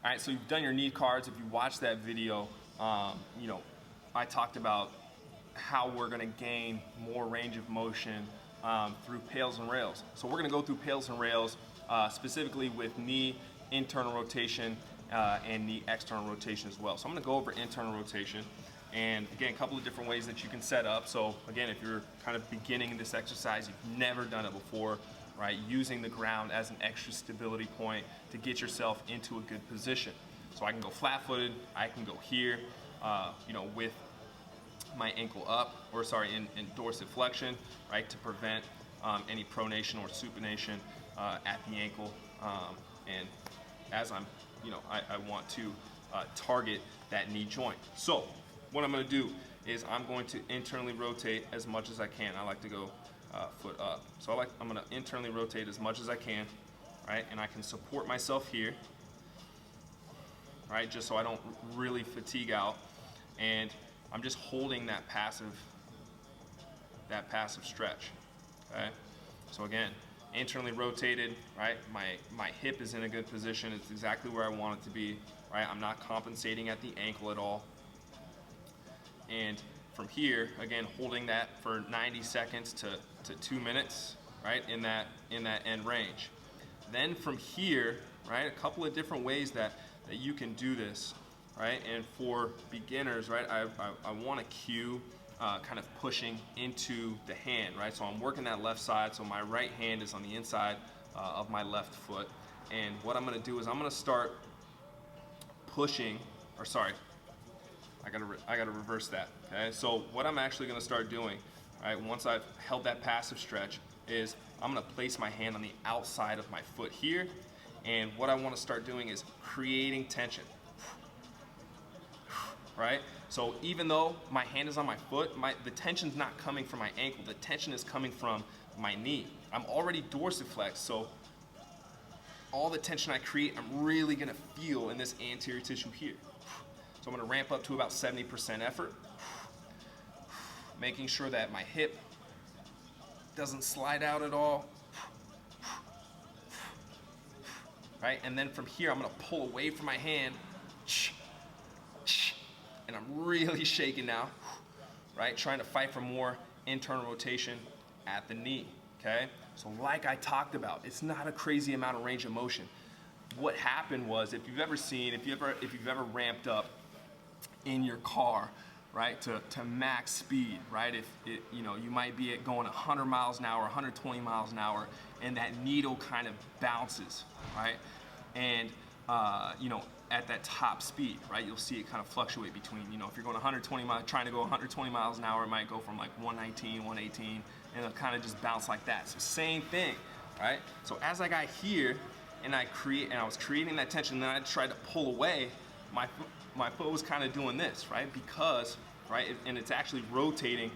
All right, so you've done your knee cards. If you watched that video, you know, I talked about how we're gonna gain more range of motion through PAILs and rails. So we're gonna go through PAILs and rails specifically with knee internal rotation and knee external rotation as well. So I'm gonna go over internal rotation, and again, a couple of different ways that you can set up. So again, if you're kind of beginning this exercise, you've never done it before, right? Using the ground as an extra stability point to get yourself into a good position. So I can go flat-footed, I can go here, you know, with my ankle up, or sorry, in dorsiflexion, right, to prevent any pronation or supination at the ankle. And as I'm, you know, I want to target that knee joint. So what I'm going to do is I'm going to internally rotate as much as I can. I like to go foot up. So I'm going to internally rotate as much as I can, right? And I can support myself here, right? Just so I don't really fatigue out. And I'm just holding that passive stretch, okay? So again, internally rotated, right? My hip is in a good position. It's exactly where I want it to be, right? I'm not compensating at the ankle at all. And from here, again, holding that for 90 seconds to 2 minutes, right? In that end range. Then from here, right? A couple of different ways that you can do this, right? And for beginners, right? I want to cue kind of pushing into the hand, right? So I'm working that left side, so my right hand is on the inside of my left foot. And what I'm going to do is I'm going to start pushing, or sorry, I gotta reverse that, okay? So what I'm actually gonna start doing, right, once I've held that passive stretch, is I'm gonna place my hand on the outside of my foot here, and what I wanna start doing is creating tension, right? So even though my hand is on my foot, the tension's not coming from my ankle, the tension is coming from my knee. I'm already dorsiflexed, so all the tension I create, I'm really gonna feel in this anterior tissue here. So I'm gonna ramp up to about 70% effort, making sure that my hip doesn't slide out at all, right? And then from here, I'm gonna pull away from my hand, and I'm really shaking now, right? Trying to fight for more internal rotation at the knee, okay? So like I talked about, it's not a crazy amount of range of motion. What happened was, if you've ever ramped up in your car, right, to max speed, right? You know, you might be going 100 miles an hour, 120 miles an hour, and that needle kind of bounces, right? And you know, at that top speed, right, you'll see it kind of fluctuate between, you know, if you're going 120 miles, trying to go 120 miles an hour, it might go from like 119, 118, and it'll kind of just bounce like that. So same thing, right? So as I got here, and I was creating that tension, and then I tried to pull away, my foot was kind of doing this, right? Because, right, and it's actually rotating,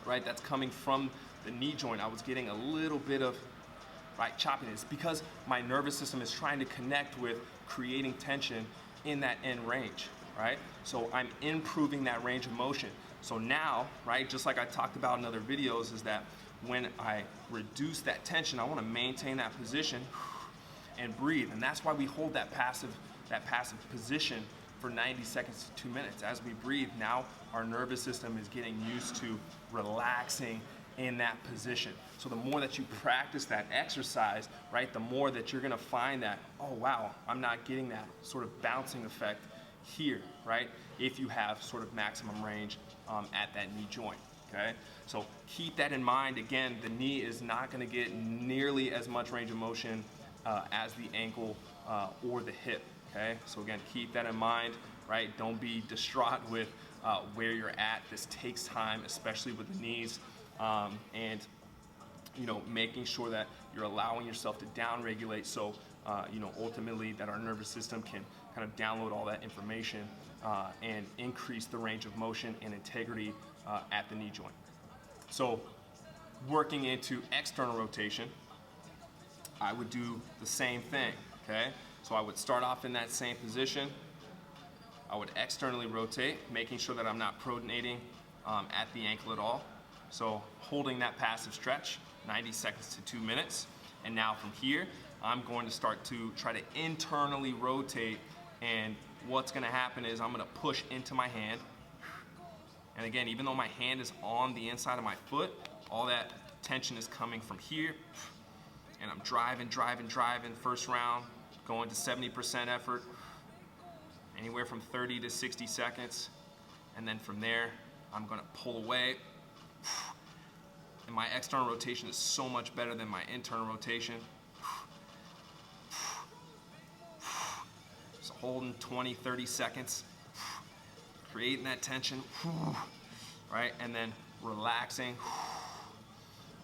right? That's coming from the knee joint. I was getting a little bit of, right, choppiness because my nervous system is trying to connect with creating tension in that end range, right? So I'm improving that range of motion. So now, right, just like I talked about in other videos, is that when I reduce that tension, I want to maintain that position and breathe. And that's why we hold that passive position for 90 seconds to 2 minutes. As we breathe, now our nervous system is getting used to relaxing in that position. So the more that you practice that exercise, right, the more that you're gonna find that, oh wow, I'm not getting that sort of bouncing effect here, right? If you have sort of maximum range at that knee joint, okay? So keep that in mind. Again, the knee is not gonna get nearly as much range of motion as the ankle or the hip. Okay, so again, keep that in mind, right? Don't be distraught with where you're at. This takes time, especially with the knees, and you know, making sure that you're allowing yourself to down-regulate, so you know, ultimately that our nervous system can kind of download all that information and increase the range of motion and integrity at the knee joint. So, working into external rotation, I would do the same thing. Okay. So I would start off in that same position. I would externally rotate, making sure that I'm not pronating at the ankle at all. So holding that passive stretch, 90 seconds to 2 minutes. And now from here, I'm going to start to try to internally rotate, and what's gonna happen is I'm gonna push into my hand. And again, even though my hand is on the inside of my foot, all that tension is coming from here. And I'm driving. First round, going to 70% effort, anywhere from 30 to 60 seconds. And then from there, I'm gonna pull away. And my external rotation is so much better than my internal rotation. So holding 20, 30 seconds, creating that tension, right? And then relaxing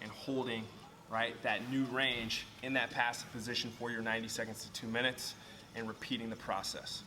and holding, right, that new range in that passive position for your 90 seconds to 2 minutes, and repeating the process.